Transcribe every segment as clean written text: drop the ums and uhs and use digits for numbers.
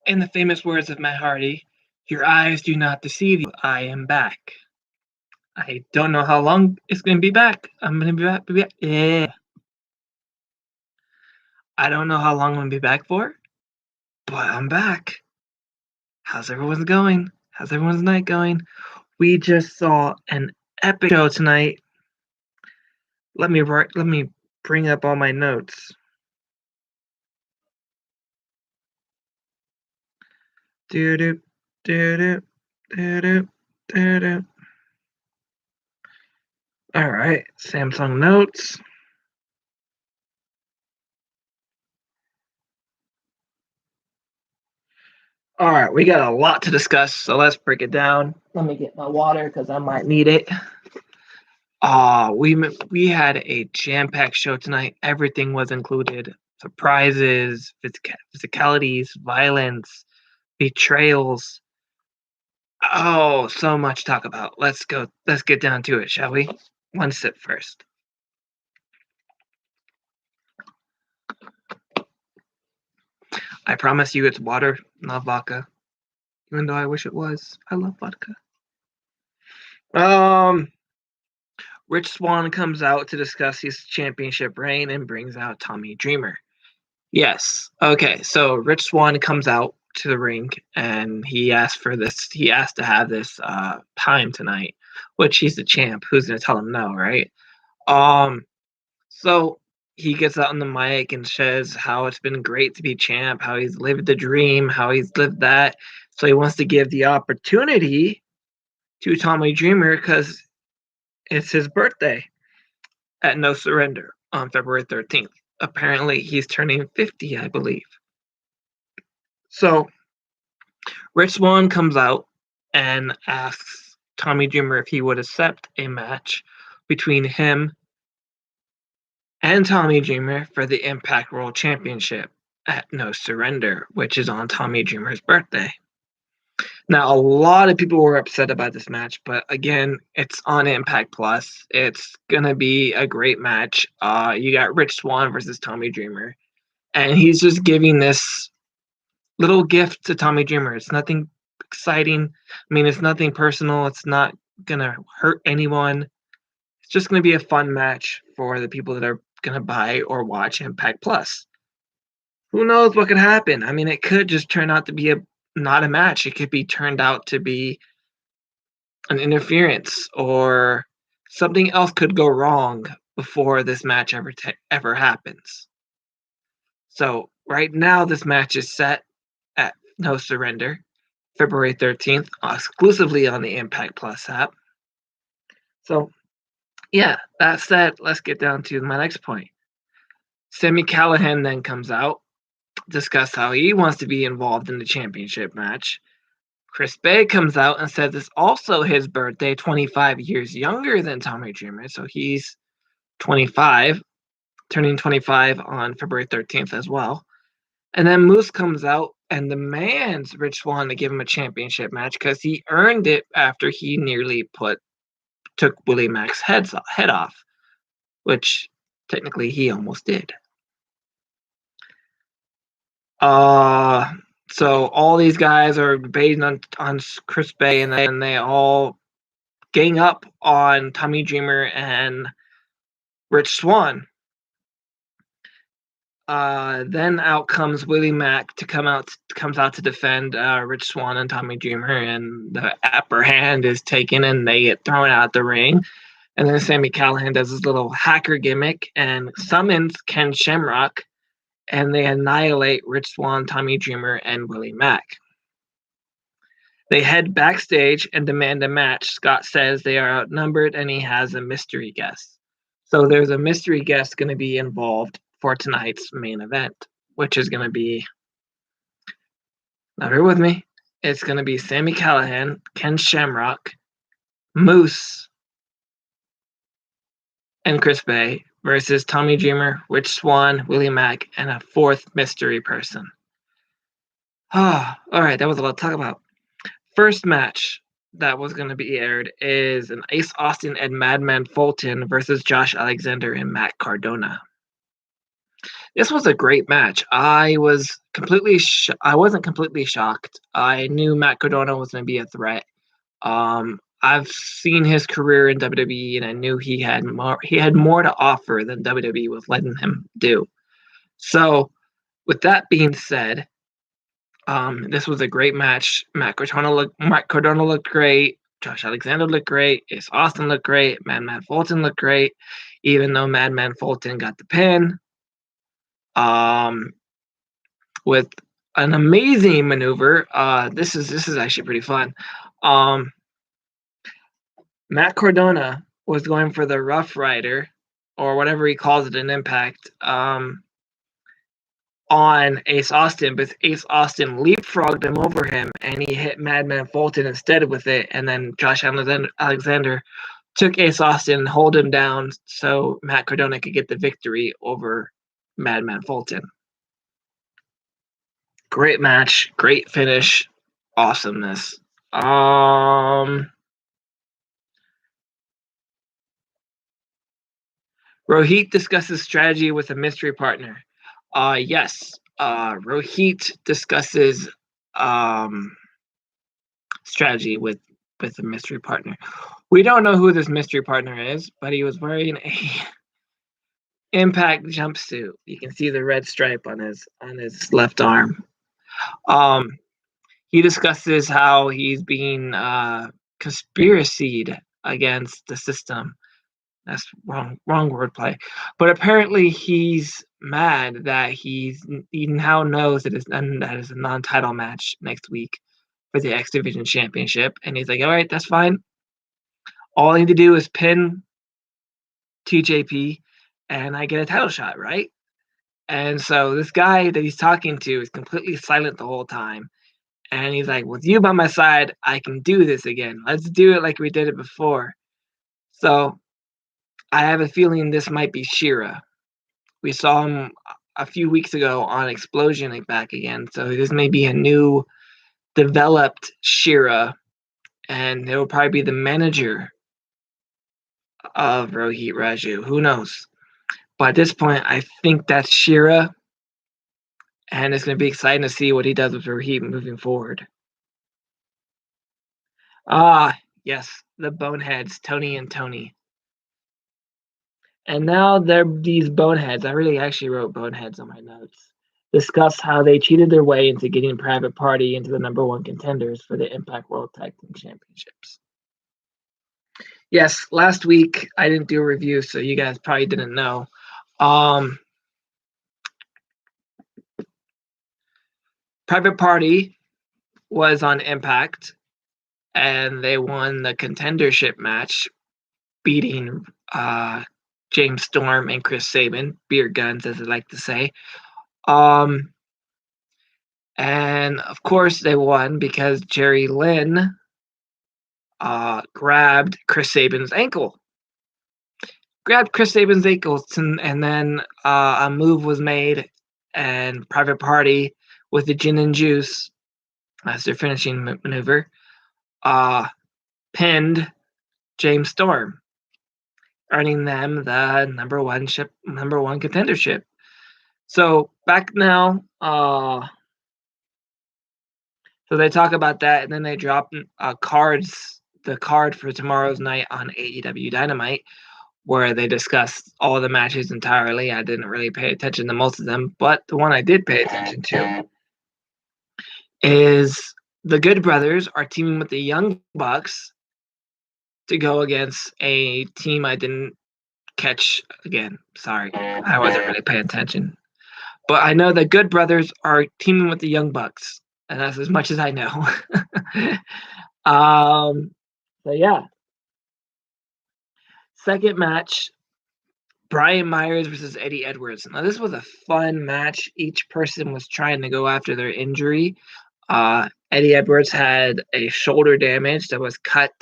In the famous words of Matt Hardy, your eyes do not deceive you. I am back. I don't know how long it's going to be back. I'm going to be back. Yeah. I don't know how long I'm going to be back for, but I'm back. How's everyone's going? How's everyone's night going? We just saw an epic show tonight. Let me bring up all my notes. Do-do, do-do, do-do, do-do. All right, Samsung Notes. All right, we got a lot to discuss, so let's break it down. Let me get my water because I might need it. We had a jam-packed show tonight. Everything was included: surprises, physicalities, violence, betrayals. Oh, so much to talk about. Let's get down to it, shall we? One sip first. I promise you it's water, not vodka. Even though I wish it was. I love vodka. Rich Swan comes out to discuss his championship reign and brings out Tommy Dreamer. Yes. Okay, so Rich Swan comes out to the ring and he asked for this. He asked to have this time tonight, which he's the champ. Who's gonna tell him no, right? So he gets out on the mic and says how it's been great to be champ, how he's lived the dream, how he's lived that. So he wants to give the opportunity to Tommy Dreamer because it's his birthday at No Surrender on February 13th. Apparently, he's turning 50, I believe. So Rich Swan comes out and asks Tommy Dreamer if he would accept a match between him and Tommy Dreamer for the Impact World Championship at No Surrender, which is on Tommy Dreamer's birthday. Now, a lot of people were upset about this match, but again, it's on Impact Plus. It's gonna be a great match. You got Rich Swan versus Tommy Dreamer, and he's just giving this little gift to Tommy Dreamer. It's nothing exciting. I mean, it's nothing personal. It's not gonna hurt anyone. It's just gonna be a fun match for the people that are gonna buy or watch Impact Plus. Who knows what could happen? I mean, it could just turn out to be not a match. It could be turned out to be an interference or something else could go wrong before this match ever happens. So right now, this match is set at No Surrender, February 13th, exclusively on the Impact Plus app. So, yeah, that said, let's get down to my next point. Sami Callihan then comes out, discuss how he wants to be involved in the championship match. Chris Bay comes out and says it's also his birthday, 25 years younger than Tommy Dreamer. So he's 25, turning 25 on February 13th as well. And then Moose comes out and demands Rich Swan to give him a championship match because he earned it after he nearly took Willie Mack's head off, which technically he almost did. So all these guys are debating on Chris Bay, and then they all gang up on Tommy Dreamer and Rich Swan. Then out comes Willie Mack comes out to defend Rich Swan and Tommy Dreamer, and the upper hand is taken and they get thrown out the ring. And then Sami Callihan does his little hacker gimmick and summons Ken Shamrock, and they annihilate Rich Swan, Tommy Dreamer, and Willie Mack. They head backstage and demand a match. Scott says they are outnumbered and he has a mystery guest. So there's a mystery guest going to be involved for tonight's main event, which is going to be, now bear with me, it's going to be Sami Callihan, Ken Shamrock, Moose, and Chris Bay versus Tommy Dreamer, Rich Swan, Willie Mack, and a fourth mystery person. All right, that was a lot to talk about. First match that was going to be aired is an Ace Austin and Madman Fulton versus Josh Alexander and Matt Cardona. This was a great match. I wasn't completely shocked. I knew Matt Cardona was going to be a threat. I've seen his career in WWE, and I knew he had more. He had more to offer than WWE was letting him do. So, with that being said, this was a great match. Matt Cardona looked great. Josh Alexander looked great. Ace Austin looked great. Madman Fulton looked great, even though Madman Fulton got the pin. With an amazing maneuver. This is actually pretty fun. Matt Cardona was going for the Rough Rider, or whatever he calls it in Impact, on Ace Austin, but Ace Austin leapfrogged him over him, and he hit Madman Fulton instead with it, and then Josh Alexander took Ace Austin and hold him down so Matt Cardona could get the victory over Madman Fulton. Great match, great finish, awesomeness. Rohit discusses strategy with a mystery partner. Yes, Rohit discusses strategy with a mystery partner. We don't know who this mystery partner is, but he was wearing a Impact jumpsuit. You can see the red stripe on his left arm. He discusses how he's being conspiracied against the system. That's wrong wordplay. But apparently he's mad that he now knows that that is a non-title match next week for the X Division Championship. And he's like, all right, that's fine. All I need to do is pin TJP and I get a title shot, right? And so this guy that he's talking to is completely silent the whole time. And he's like, with you by my side, I can do this again. Let's do it like we did it before. So I have a feeling this might be Shira. We saw him a few weeks ago on Explosion back again. So this may be a new developed Shira. And it will probably be the manager of Rohit Raju. Who knows? But at this point, I think that's Shira. And it's going to be exciting to see what he does with Rohit moving forward. Yes, the Boneheads, Tony and Tony. And now they're these Boneheads. I really actually wrote Boneheads on my notes. Discuss how they cheated their way into getting Private Party into the #1 contenders for the Impact World Tag Team Championships. Yes, last week I didn't do a review, so you guys probably didn't know. Private Party was on Impact, and they won the contendership match, beating James Storm and Chris Sabin, beer guns, as I like to say. And of course they won because Jerry Lynn grabbed Chris Sabin's ankle. And then a move was made, and Private Party with the gin and juice as their finishing maneuver pinned James Storm, earning them the number one contendership. So back now, so they talk about that, and then they drop the card for tomorrow's night on AEW Dynamite, where they discuss all the matches entirely. I didn't really pay attention to most of them, but the one I did pay attention to is the Good Brothers are teaming with the Young Bucks to go against a team I didn't catch again. Sorry, I wasn't really paying attention. But I know the Good Brothers are teaming with the Young Bucks, and that's as much as I know. So yeah. Second match, Brian Myers versus Eddie Edwards. Now this was a fun match. Each person was trying to go after their injury. Eddie Edwards had a shoulder damage that was cut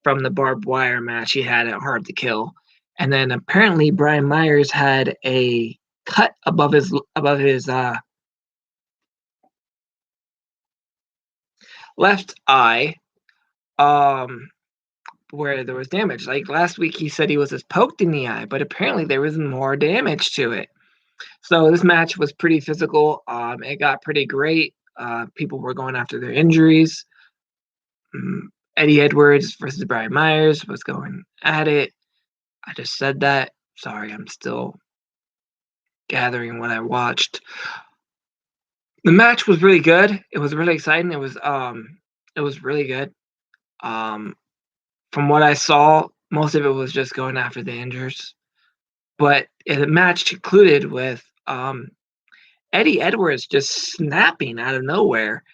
from the barbed wire match he had at Hard to Kill. And then apparently Brian Myers had a cut above his left eye, where there was damage. Like last week he said he was just poked in the eye, but apparently there was more damage to it. So this match was pretty physical. It got pretty great. People were going after their injuries. Eddie Edwards versus Brian Myers was going at it. I just said that. Sorry, I'm still gathering what I watched. The match was really good. It was really exciting. It was really good. From what I saw, most of it was just going after the injuries. But the match concluded with Eddie Edwards just snapping out of nowhere,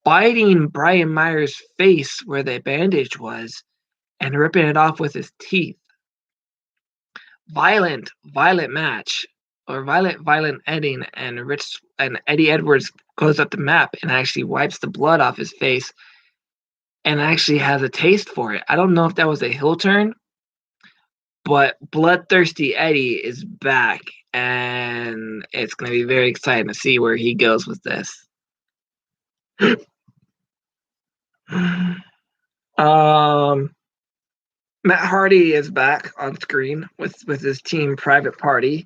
biting Brian Myers' face where the bandage was, and ripping it off with his teeth. Violent match, or violent ending, and Eddie Edwards goes up the map and actually wipes the blood off his face, and actually has a taste for it. I don't know if that was a heel turn, but Bloodthirsty Eddie is back, and it's going to be very exciting to see where he goes with this. Matt Hardy is back on screen with his team Private Party.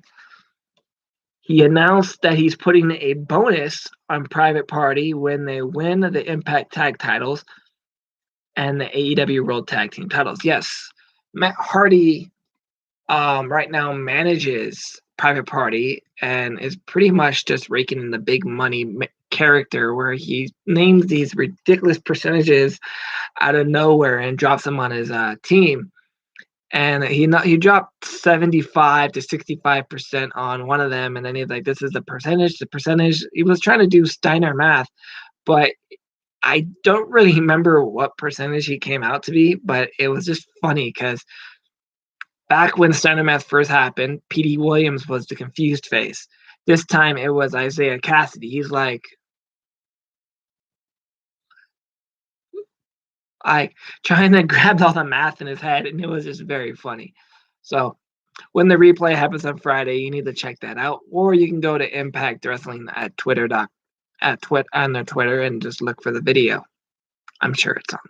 He announced that he's putting a bonus on Private Party when they win the Impact Tag titles and the AEW World Tag Team titles. Yes, Matt Hardy right now manages Private Party and is pretty much just raking in the big money character where he names these ridiculous percentages out of nowhere and drops them on his team. And he dropped 75 to 65% on one of them, and then he's like, "This is the percentage." He was trying to do Steiner math, but I don't really remember what percentage he came out to be. But it was just funny because back when Steiner math first happened, P.D. Williams was the confused face. This time it was Isaiah Cassidy. He's like trying to grab all the math in his head, and it was just very funny. So when the replay happens on Friday, you need to check that out, or you can go to Impact Wrestling at on their Twitter and just look for the video. I'm sure it's on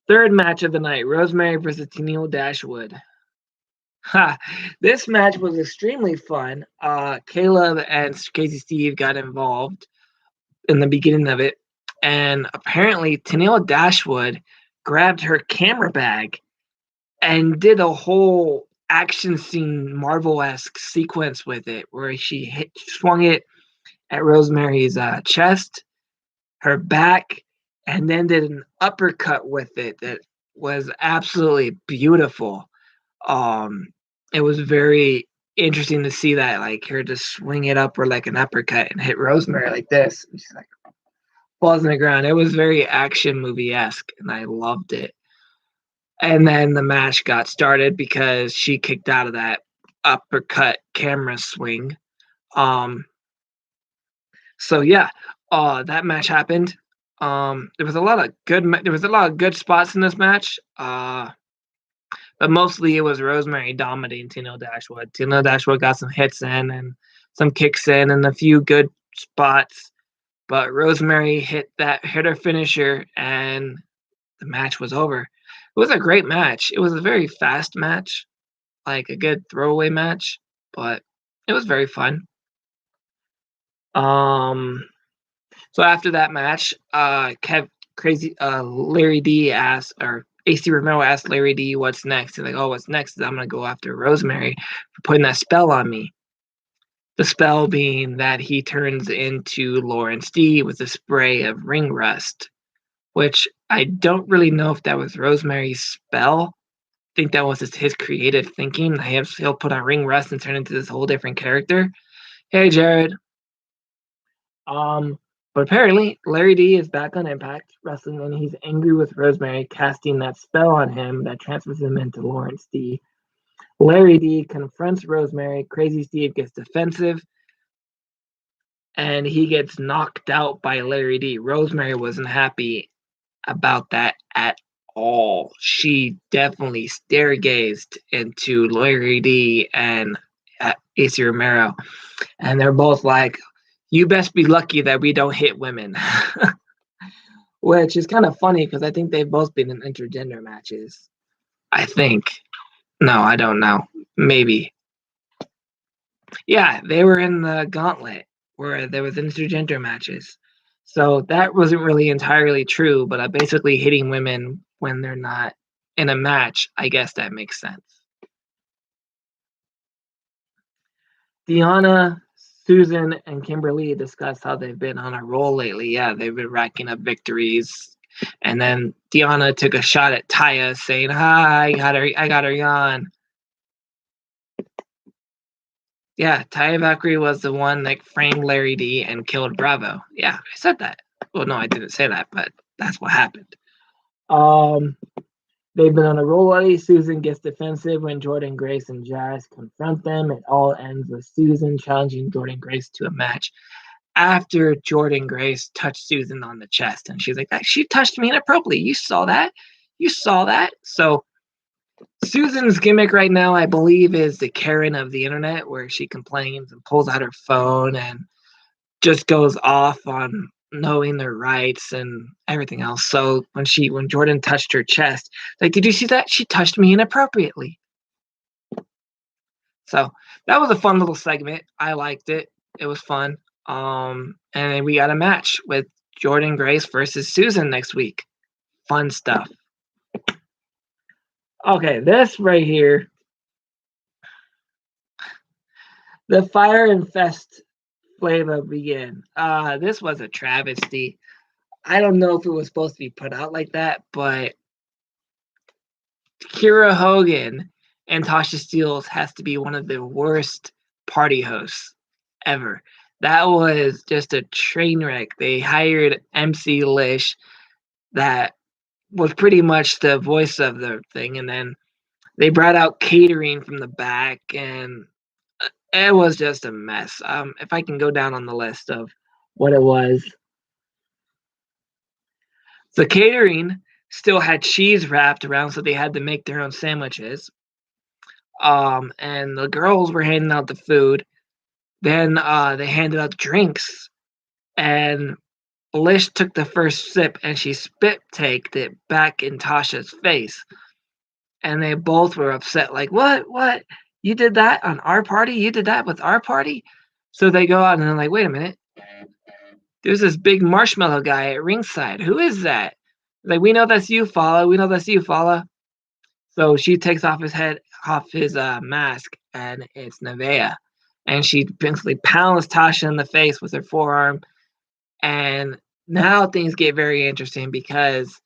there. Third match of the night: Rosemary versus Daniel Dashwood. This match was extremely fun. Caleb and Casey Steve got involved in the beginning of it, and apparently Tennille Dashwood grabbed her camera bag and did a whole action scene Marvel-esque sequence with it, where she swung it at Rosemary's chest, her back, and then did an uppercut with it that was absolutely beautiful. It was very interesting to see that, like her just swing it up or like an uppercut and hit Rosemary like this. And she's like falls on the ground. It was very action movie-esque, and I loved it. And then the match got started because she kicked out of that uppercut camera swing. So yeah, that match happened. There was a lot of good spots in this match. But mostly it was Rosemary dominating Tennille Dashwood. Tennille Dashwood got some hits in and some kicks in and a few good spots. But Rosemary hit her finisher, and the match was over. It was a great match. It was a very fast match, like a good throwaway match, but it was very fun. So after that match, Larry D asked, or AC Romero asked Larry D, "What's next?" He's like, "Oh, what's next is I'm gonna go after Rosemary for putting that spell on me." The spell being that he turns into Lawrence D with a spray of ring rust, which I don't really know if that was Rosemary's spell. I think that was just his creative thinking. He'll put on ring rust and turn into this whole different character. Hey, Jared. But apparently Larry D is back on Impact Wrestling, and he's angry with Rosemary casting that spell on him that transfers him into Lawrence D. Larry D confronts Rosemary. Crazy Steve gets defensive, and he gets knocked out by Larry D. Rosemary wasn't happy about that at all. She definitely stare-gazed into Larry D and AC Romero, and they're both like, "You best be lucky that we don't hit women." Which is kind of funny because I think they've both been in intergender matches. I think. No, I don't know. Maybe. Yeah, they were in the gauntlet where there was intergender matches. So that wasn't really entirely true, but basically hitting women when they're not in a match, I guess that makes sense. Deanna, Susan, and Kimberly discuss how they've been on a roll lately. Yeah, they've been racking up victories. And then Deanna took a shot at Taya, saying, "Hi, I got her yawn." Yeah, Taya Valkyrie was the one that framed Larry D and killed Bravo. Yeah, I said that. Well, no, I didn't say that, but that's what happened. Um, they've been on a roll lately. Susan gets defensive when Jordan Grace and Jazz confront them. It all ends with Susan challenging Jordan Grace to a match after Jordan Grace touched Susan on the chest, and she's like, "She touched me inappropriately. You saw that. You saw that." So Susan's gimmick right now, I believe, is the Karen of the internet, where she complains and pulls out her phone and just goes off on knowing their rights and everything else. So when Jordan touched her chest, like, "Did you see that? She touched me inappropriately." So that was a fun little segment. I liked it. It was fun. And then we got a match with Jordan Grace versus Susan next week. Fun stuff. Okay, this right here, the Fire and Fest flavor begin. This was a travesty. I don't know if it was supposed to be put out like that, but Kira Hogan and Tasha Steelz has to be one of the worst party hosts ever. That was just a train wreck. They hired MC Lish, that was pretty much the voice of the thing, and then they brought out catering from the back, and it was just a mess. If I can go down on the list of what it was, the catering still had cheese wrapped around, so they had to make their own sandwiches. And the girls were handing out the food. Then they handed out drinks, and Lish took the first sip, and she spit taked it back in Tasha's face. And they both were upset, like, "What? You did that on our party? You did that with our party?" So they go out and they're like, "Wait a minute. There's this big marshmallow guy at ringside. Who is that?" Like, "We know that's you, Fala. We know that's you, Fala." So she takes off his mask, and it's Nevaeh. And she basically pounds Tasha in the face with her forearm. And now things get very interesting because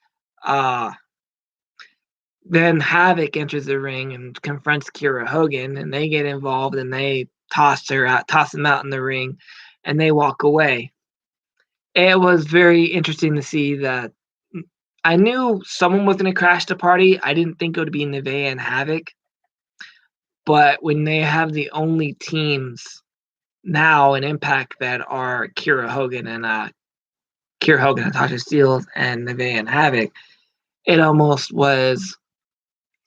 then Havoc enters the ring and confronts Kira Hogan, and they get involved and they toss him out in the ring, and they walk away. It was very interesting to see that. I knew someone was going to crash the party. I didn't think it would be Nevaeh and Havoc, but when they have the only teams now in Impact that are Kira Hogan and Tasha Steelz and Nevaeh and Havoc, it almost was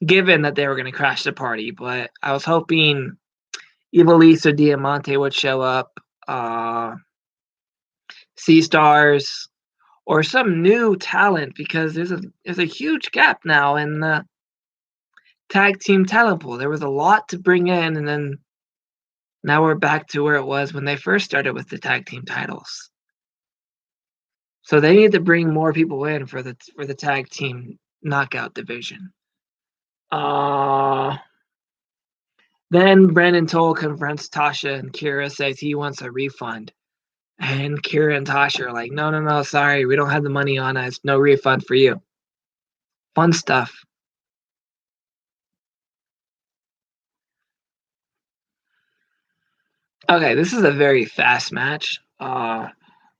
given that they were going to crash the party. But I was hoping Ivelisse or Diamante would show up, Sea Stars, or some new talent, because there's a huge gap now in the tag team talent pool. There was a lot to bring in, and then now we're back to where it was when they first started with the tag team titles. So they need to bring more people in for the tag team knockout division. Then Brandon Toll confronts Tasha, and Kira says he wants a refund. And Kira and Tasha are like, no, sorry, we don't have the money on us. No refund for you. Fun stuff. Okay, this is a very fast match.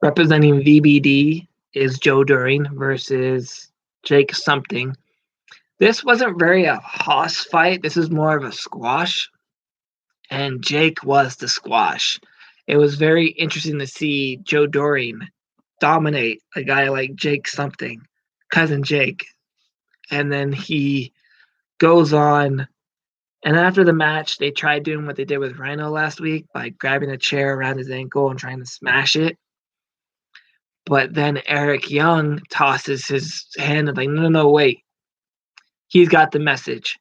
Representing VBD is Joe Doring versus Jake something. This wasn't very a hoss fight. This is more of a squash. And Jake was the squash. It was very interesting to see Joe Doring dominate a guy like Jake something, cousin Jake. And then he goes on, and after the match, they tried doing what they did with Rhino last week by grabbing a chair around his ankle and trying to smash it. But then Eric Young tosses his hand and like, no, wait. He's got the message.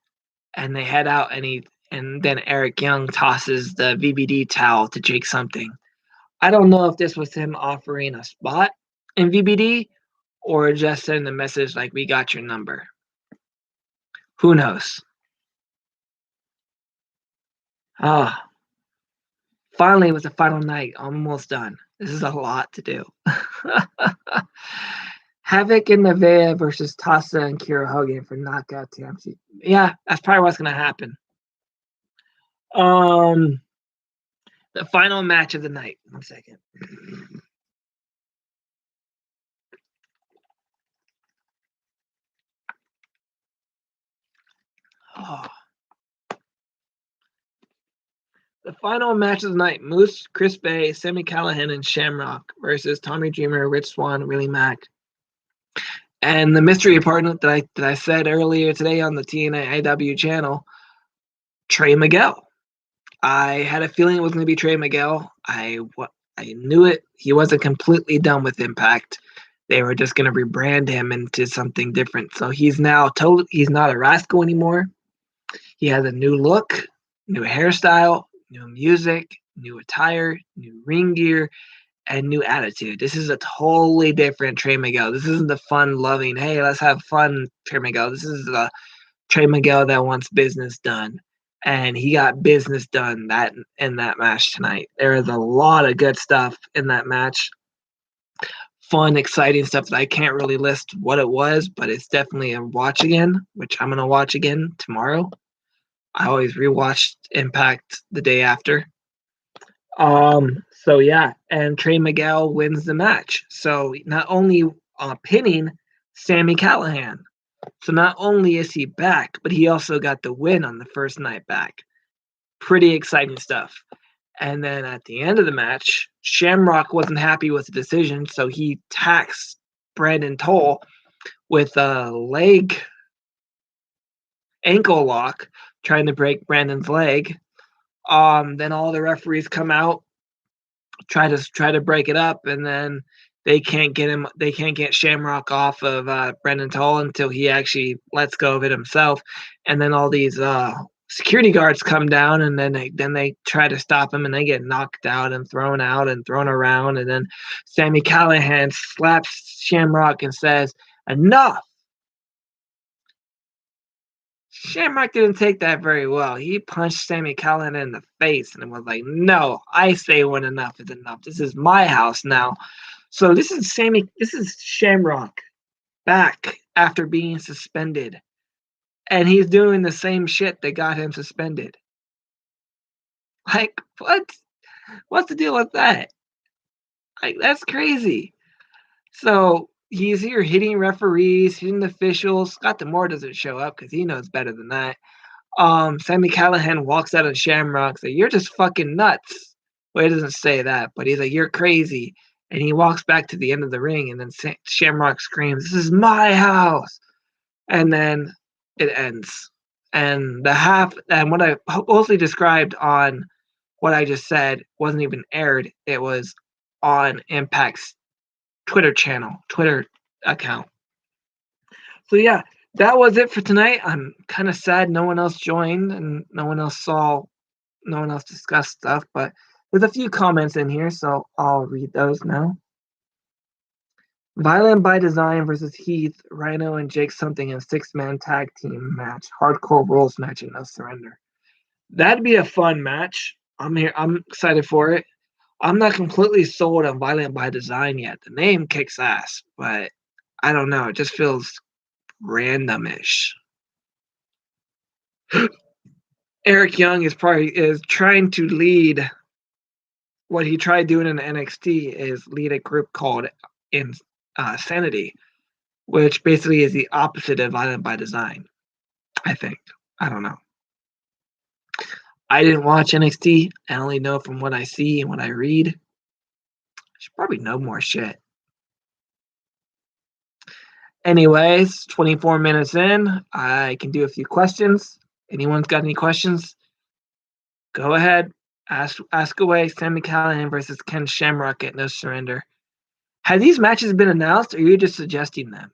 And they head out, and and then Eric Young tosses the VBD towel to Jake something. I don't know if this was him offering a spot in VBD or just sending a message like, we got your number. Who knows? Ah, finally, it was the final night. Almost done. This is a lot to do. Havoc and Nevaeh versus Tassa and Kiera Hogan for knockout TMC. Yeah, that's probably what's gonna happen. The final match of the night. 1 second. Oh. The final match of the night: Moose, Chris Bay, Sami Callihan, and Shamrock versus Tommy Dreamer, Rich Swan, Willie Mack, and the mystery partner that I said earlier today on the TNA IW channel, Trey Miguel. I had a feeling it was going to be Trey Miguel. I knew it. He wasn't completely done with Impact. They were just going to rebrand him into something different. So he's now he's not a rascal anymore. He has a new look, new hairstyle, new music, new attire, new ring gear, and new attitude. This is a totally different Trey Miguel. This isn't the fun, loving, hey, let's have fun Trey Miguel. This is the Trey Miguel that wants business done. And he got business done in that match tonight. There is a lot of good stuff in that match. Fun, exciting stuff that I can't really list what it was, but it's definitely a watch again, which I'm going to watch again tomorrow. I always rewatched Impact the day after. So yeah, and Trey Miguel wins the match. So not only pinning Sami Callihan, so not only is he back, but he also got the win on the first night back. Pretty exciting stuff. And then at the end of the match, Shamrock wasn't happy with the decision, so he taxed Brandon Toll with a ankle lock, trying to break Brandon's leg. Then all the referees come out, try to break it up, and then they can't get Shamrock off of Brandon Toll until he actually lets go of it himself. And then all these security guards come down, and then they try to stop him, and they get knocked out and thrown around. And then Sami Callihan slaps Shamrock and says, "Enough." Shamrock didn't take that very well. He punched Sami Callihan in the face and was like, "No, I say when enough is enough. This is my house now." So this is Shamrock back after being suspended. And he's doing the same shit that got him suspended. Like, what? What's the deal with that? Like, that's crazy. So he's here hitting referees, hitting officials. Scott D'Amore doesn't show up because he knows better than that. Sami Callihan walks out of Shamrock, say, "You're just fucking nuts." Well, he doesn't say that, but he's like, "You're crazy." And he walks back to the end of the ring, and then Shamrock screams, "This is my house." And then it ends. And what I mostly described on what I just said wasn't even aired. It was on Impact's Twitter account. So yeah, that was it for tonight. I'm kind of sad no one else joined and no one else discussed stuff, but there's a few comments in here, so I'll read those now. Violent by Design versus Heath, Rhino, and Jake something in a 6-man tag team match. Hardcore rules match and no surrender. That'd be a fun match. I'm excited for it. I'm not completely sold on Violent by Design yet. The name kicks ass, but I don't know. It just feels randomish. Eric Young is trying to lead. What he tried doing in NXT is lead a group called Sanity, which basically is the opposite of Violent by Design, I think. I don't know. I didn't watch NXT. I only know from what I see and what I read. I should probably know more shit. Anyways, 24 minutes in. I can do a few questions. Anyone's got any questions? Go ahead. Ask away. Sami Callihan versus Ken Shamrock at No Surrender. Have these matches been announced, or are you just suggesting them?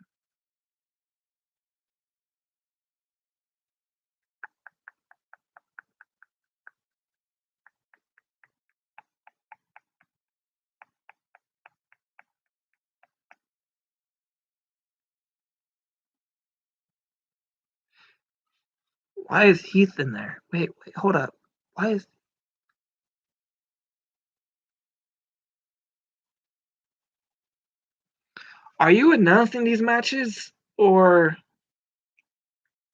Why is Heath in there? Wait, hold up. Why is... Are you announcing these matches, or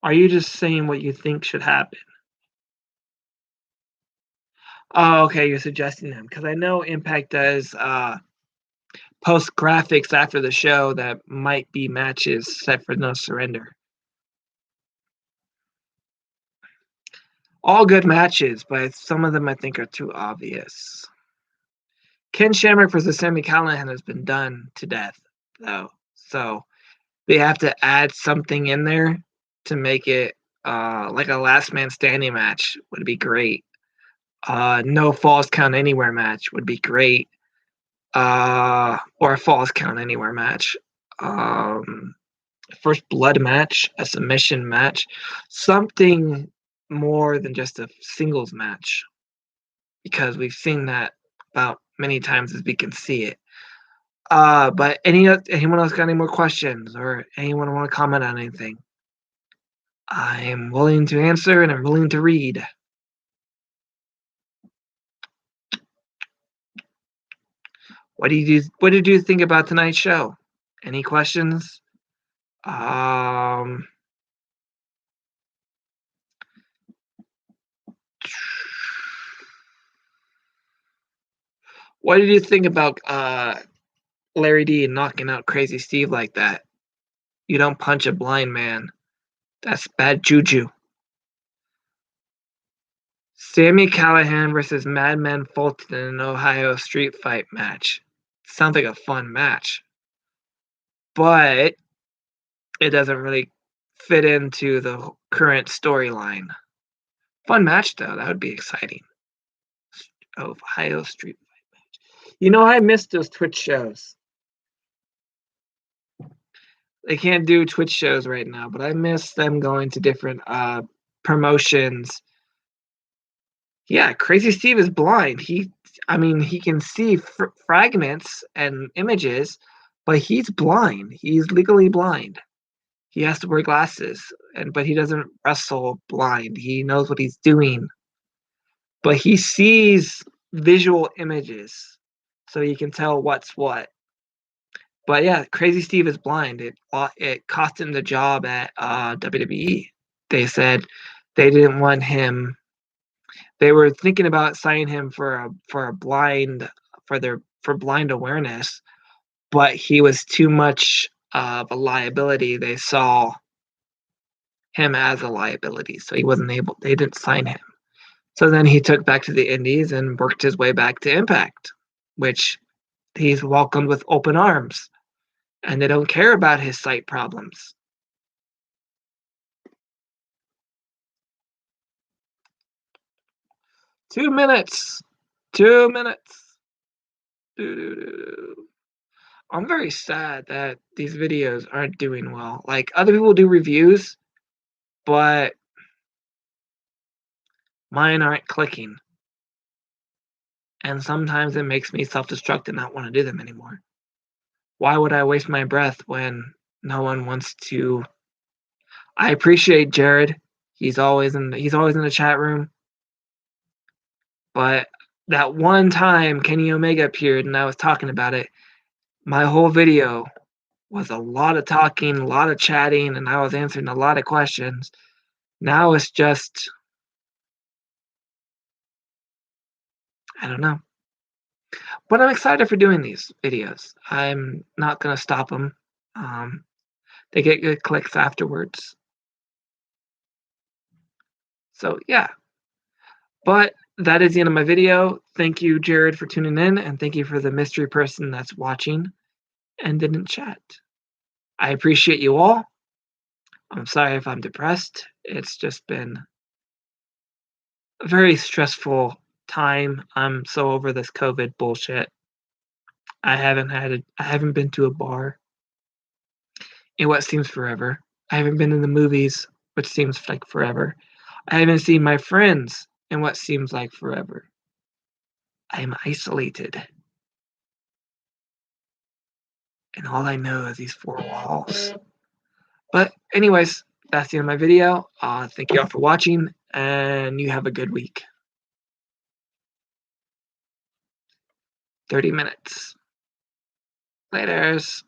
are you just saying what you think should happen? Oh, okay, you're suggesting them, because I know Impact does post graphics after the show that might be matches set for No Surrender. All good matches, but some of them I think are too obvious. Ken Shamrock versus Sami Callihan has been done to death, though. So they have to add something in there to make it like a last man standing match would be great. No falls count anywhere match would be great. Or a falls count anywhere match. First blood match, a submission match, something more than just a singles match, because we've seen that about many times as we can see it. But anyone else got any more questions, or anyone want to comment on anything? I'm willing to answer and I'm willing to read. What did you think about tonight's show? Any questions? What did you think about Larry D knocking out Crazy Steve like that? You don't punch a blind man. That's bad juju. Sami Callihan versus Madman Fulton in an Ohio street fight match. Sounds like a fun match, but it doesn't really fit into the current storyline. Fun match, though. That would be exciting. Ohio street fight match. You know, I missed those Twitch shows. They can't do Twitch shows right now, but I miss them going to different promotions. Yeah, Crazy Steve is blind. He can see fragments and images, but he's blind. He's legally blind. He has to wear glasses, but he doesn't wrestle blind. He knows what he's doing, but he sees visual images, so he can tell what's what. But yeah, Crazy Steve is blind. It cost him the job at WWE. They said they didn't want him. They were thinking about signing him for blind awareness, but he was too much of a liability. They saw him as a liability, so he wasn't able. They didn't sign him. So then he took back to the Indies and worked his way back to Impact, which he's welcomed with open arms, and they don't care about his sight problems. Two minutes. I'm very sad that these videos aren't doing well. Like, other people do reviews, but mine aren't clicking. And sometimes it makes me self-destruct and not want to do them anymore. Why would I waste my breath when no one wants to? I appreciate Jared. He's always in the chat room. But that one time Kenny Omega appeared and I was talking about it, my whole video was a lot of talking, a lot of chatting, and I was answering a lot of questions. Now it's just, I don't know. But I'm excited for doing these videos. I'm not going to stop them. They get good clicks afterwards. So, yeah. But that is the end of my video. Thank you, Jared, for tuning in, and thank you for the mystery person that's watching and didn't chat. I appreciate you all. I'm sorry if I'm depressed. It's just been a very stressful time. I'm so over this COVID bullshit. I haven't been to a bar in what seems forever. I haven't been in the movies, which seems like forever. I haven't seen my friends in what seems like forever. I am isolated. And all I know is these four walls. But anyways, that's the end of my video. Thank you all for watching, and you have a good week. 30 minutes. Laters.